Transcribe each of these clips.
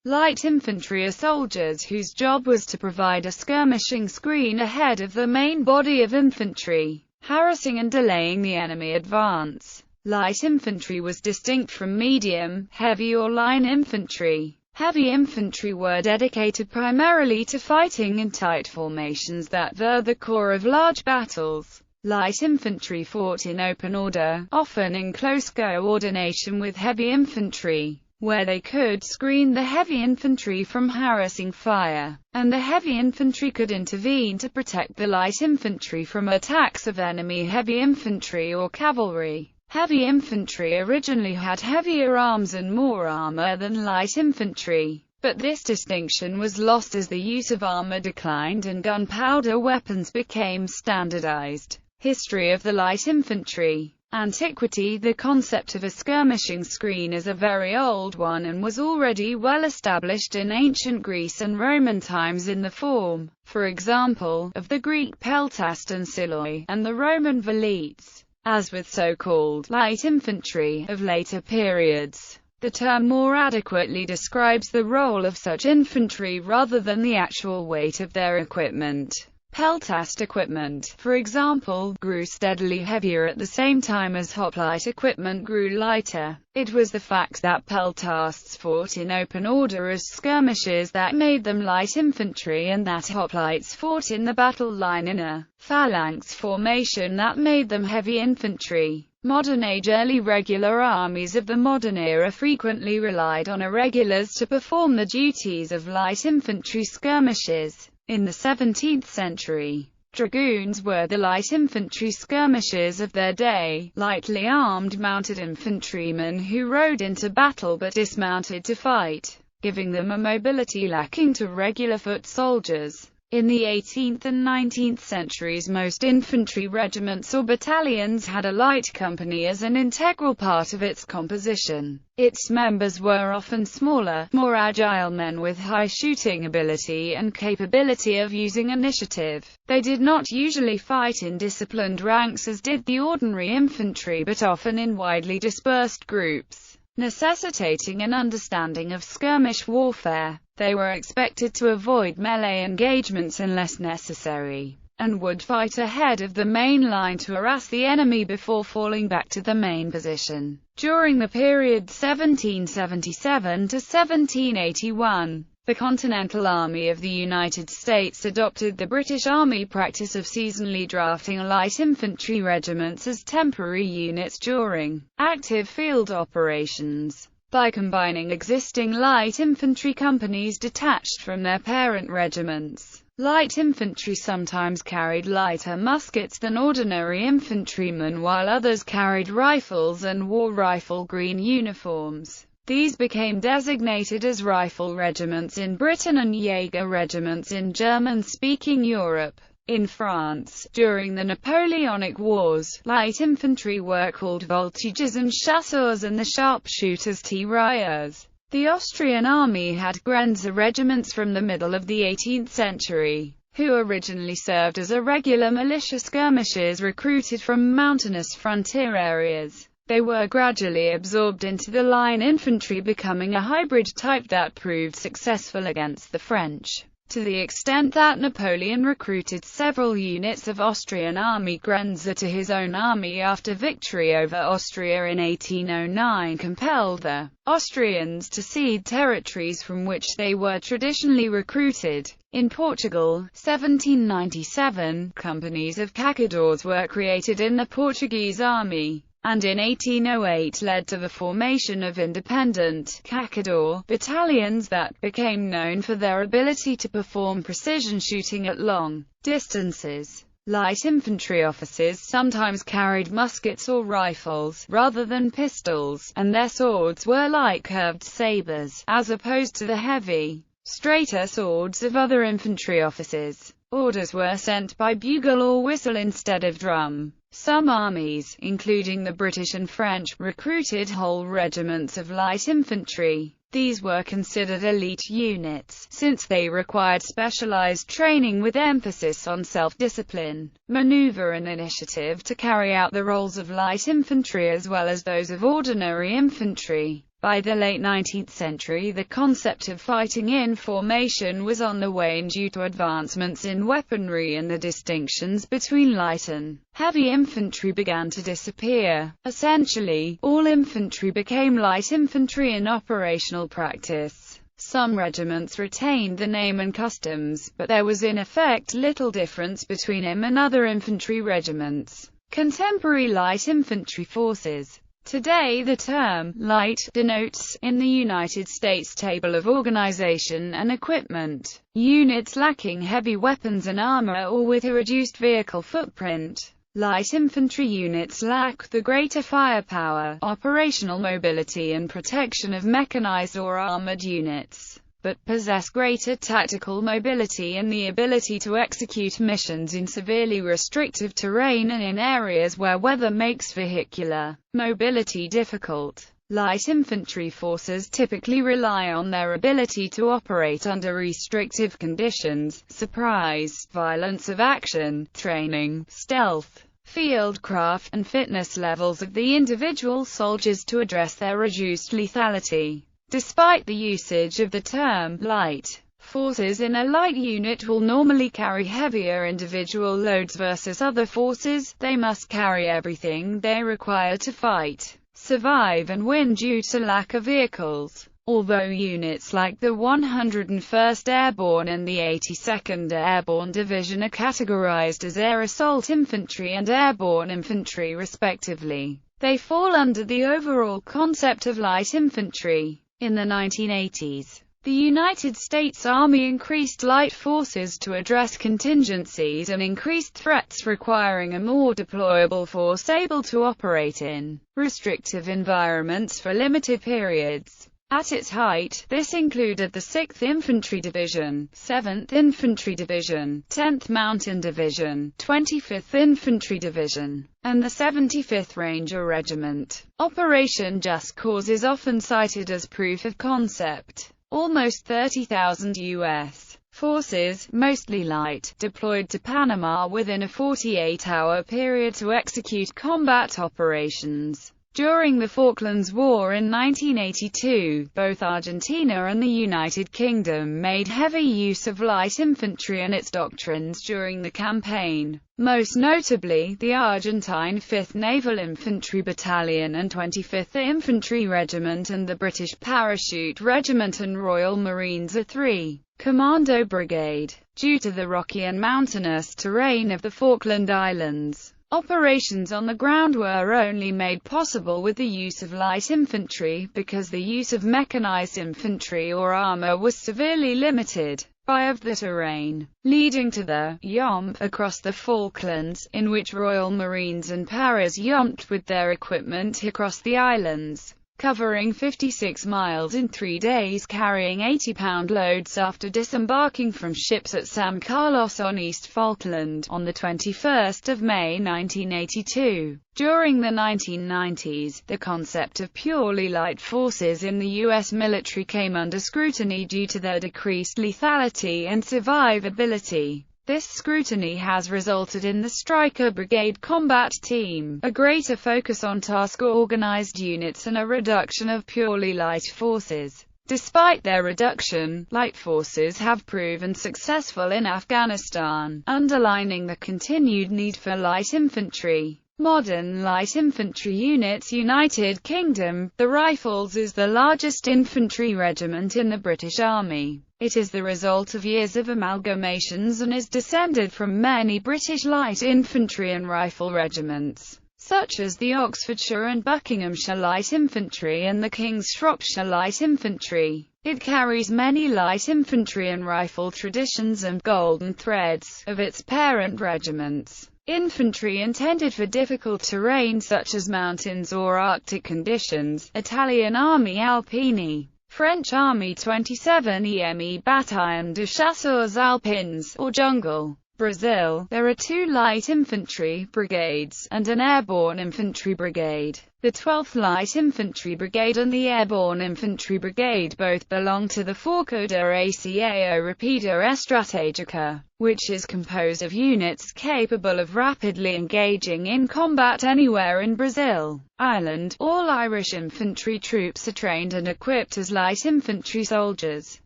Light infantry are soldiers whose job was to provide a skirmishing screen ahead of the main body of infantry, harassing and delaying the enemy advance. Light infantry was distinct from medium, heavy or line infantry. Heavy infantry were dedicated primarily to fighting in tight formations that were the core of large battles. Light infantry fought in open order, often in close coordination with heavy infantry, where they could screen the heavy infantry from harassing fire, and the heavy infantry could intervene to protect the light infantry from attacks of enemy heavy infantry or cavalry. Heavy infantry originally had heavier arms and more armor than light infantry, but this distinction was lost as the use of armor declined and gunpowder weapons became standardized. History of the light infantry. Antiquity. The concept of a skirmishing screen is a very old one and was already well established in ancient Greece and Roman times in the form, for example, of the Greek peltast and siloi, and the Roman velites. As with so-called light infantry of later periods, the term more adequately describes the role of such infantry rather than the actual weight of their equipment. Peltast equipment, for example, grew steadily heavier at the same time as hoplite equipment grew lighter. It was the fact that peltasts fought in open order as skirmishers that made them light infantry, and that hoplites fought in the battle line in a phalanx formation that made them heavy infantry. Modern-age early regular armies of the modern era frequently relied on irregulars to perform the duties of light infantry skirmishers. In the 17th century, dragoons were the light infantry skirmishers of their day, lightly armed mounted infantrymen who rode into battle but dismounted to fight, giving them a mobility lacking to regular foot soldiers. In the 18th and 19th centuries, most infantry regiments or battalions had a light company as an integral part of its composition. Its members were often smaller, more agile men with high shooting ability and capability of using initiative. They did not usually fight in disciplined ranks as did the ordinary infantry, but often in widely dispersed groups, necessitating an understanding of skirmish warfare. They were expected to avoid melee engagements unless necessary, and would fight ahead of the main line to harass the enemy before falling back to the main position. During the period 1777 to 1781, the Continental Army of the United States adopted the British Army practice of seasonally drafting light infantry regiments as temporary units during active field operations. By combining existing light infantry companies detached from their parent regiments, light infantry sometimes carried lighter muskets than ordinary infantrymen, while others carried rifles and wore rifle green uniforms. These became designated as rifle regiments in Britain and Jaeger regiments in German-speaking Europe. In France, during the Napoleonic Wars, light infantry were called voltigeurs and chasseurs and the sharpshooters tirailleurs. The Austrian army had Grenzer regiments from the middle of the 18th century, who originally served as irregular militia skirmishers recruited from mountainous frontier areas. They were gradually absorbed into the line infantry, becoming a hybrid type that proved successful against the French, to the extent that Napoleon recruited several units of Austrian army Grenzer to his own army after victory over Austria in 1809 compelled the Austrians to cede territories from which they were traditionally recruited. In Portugal, 1797, companies of cacadores were created in the Portuguese army, and in 1808 led to the formation of independent cacador battalions that became known for their ability to perform precision shooting at long distances. Light infantry officers sometimes carried muskets or rifles, rather than pistols, and their swords were like curved sabers, as opposed to the heavy, straighter swords of other infantry officers. Orders were sent by bugle or whistle instead of drum. Some armies, including the British and French, recruited whole regiments of light infantry. These were considered elite units, since they required specialized training with emphasis on self-discipline, maneuver and initiative to carry out the roles of light infantry as well as those of ordinary infantry. By the late 19th century, the concept of fighting in formation was on the wane due to advancements in weaponry, and the distinctions between light and heavy infantry began to disappear. Essentially, all infantry became light infantry in operational practice. Some regiments retained the name and customs, but there was in effect little difference between them and other infantry regiments. Contemporary light infantry forces. Today the term light denotes, in the United States Table of Organization and Equipment, units lacking heavy weapons and armor or with a reduced vehicle footprint. Light infantry units lack the greater firepower, operational mobility and protection of mechanized or armored units, but possess greater tactical mobility and the ability to execute missions in severely restrictive terrain and in areas where weather makes vehicular mobility difficult. Light infantry forces typically rely on their ability to operate under restrictive conditions, surprise, violence of action, training, stealth, fieldcraft, and fitness levels of the individual soldiers to address their reduced lethality. Despite the usage of the term light, forces in a light unit will normally carry heavier individual loads versus other forces. They must carry everything they require to fight, survive and win due to lack of vehicles. Although units like the 101st Airborne and the 82nd Airborne Division are categorized as air assault infantry and airborne infantry respectively, they fall under the overall concept of light infantry. In the 1980s, the United States Army increased light forces to address contingencies and increased threats, requiring a more deployable force able to operate in restrictive environments for limited periods. At its height, this included the 6th Infantry Division, 7th Infantry Division, 10th Mountain Division, 25th Infantry Division, and the 75th Ranger Regiment. Operation Just Cause is often cited as proof of concept. Almost 30,000 U.S. forces, mostly light, deployed to Panama within a 48-hour period to execute combat operations. During the Falklands War in 1982, both Argentina and the United Kingdom made heavy use of light infantry and its doctrines during the campaign. Most notably, the Argentine 5th Naval Infantry Battalion and 25th Infantry Regiment and the British Parachute Regiment and Royal Marines' 3. Commando Brigade. Due to the rocky and mountainous terrain of the Falkland Islands, operations on the ground were only made possible with the use of light infantry, because the use of mechanized infantry or armor was severely limited by the terrain, leading to the "yomp" across the Falklands, in which Royal Marines and Paras yomped with their equipment across the islands, covering 56 miles in 3 days, carrying 80-pound loads after disembarking from ships at San Carlos on East Falkland on the 21st of May 1982. During the 1990s, the concept of purely light forces in the U.S. military came under scrutiny due to their decreased lethality and survivability. This scrutiny has resulted in the Striker Brigade Combat Team, a greater focus on task-organized units and a reduction of purely light forces. Despite their reduction, light forces have proven successful in Afghanistan, underlining the continued need for light infantry. Modern light infantry units. United Kingdom, the Rifles is the largest infantry regiment in the British Army. It is the result of years of amalgamations and is descended from many British light infantry and rifle regiments, such as the Oxfordshire and Buckinghamshire Light Infantry and the King's Shropshire Light Infantry. It carries many light infantry and rifle traditions and golden threads of its parent regiments. Infantry intended for difficult terrain such as mountains or Arctic conditions. Italian Army Alpini, French Army 27 EME Bataillon de Chasseurs Alpins, or jungle. Brazil, there are 2 light infantry brigades, and an airborne infantry brigade. The 12th Light Infantry Brigade and the Airborne Infantry Brigade both belong to the Força da Ação Rápida Estratégica, which is composed of units capable of rapidly engaging in combat anywhere in Brazil. Ireland, all Irish infantry troops are trained and equipped as light infantry soldiers.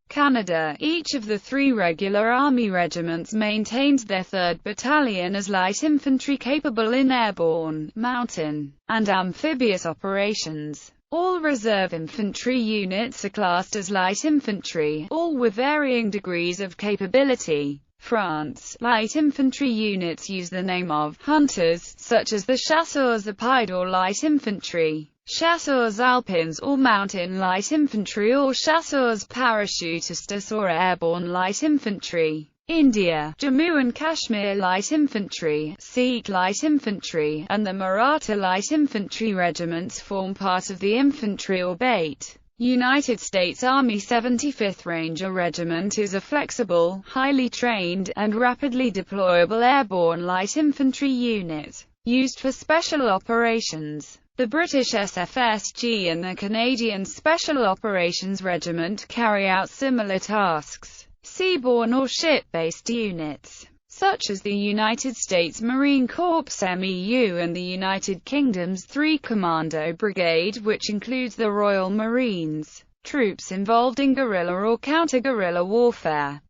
Canada, each of the 3 regular army regiments maintains their 3rd Battalion as light infantry capable in airborne, mountain, and amphibious operations. All reserve infantry units are classed as light infantry, all with varying degrees of capability. France, light infantry units use the name of hunters, such as the chasseurs applied or light infantry, chasseurs alpins or mountain light infantry or chasseurs parachutistas or airborne light infantry. India, Jammu and Kashmir light infantry, Sikh light infantry, and the Maratha light infantry regiments form part of the infantry or BATE. United States Army 75th Ranger Regiment is a flexible, highly trained, and rapidly deployable airborne light infantry unit, used for special operations. The British SFSG and the Canadian Special Operations Regiment carry out similar tasks. Seaborne or ship-based units, such as the United States Marine Corps MEU and the United Kingdom's 3 Commando Brigade, which includes the Royal Marines. Troops involved in guerrilla or counter-guerrilla warfare.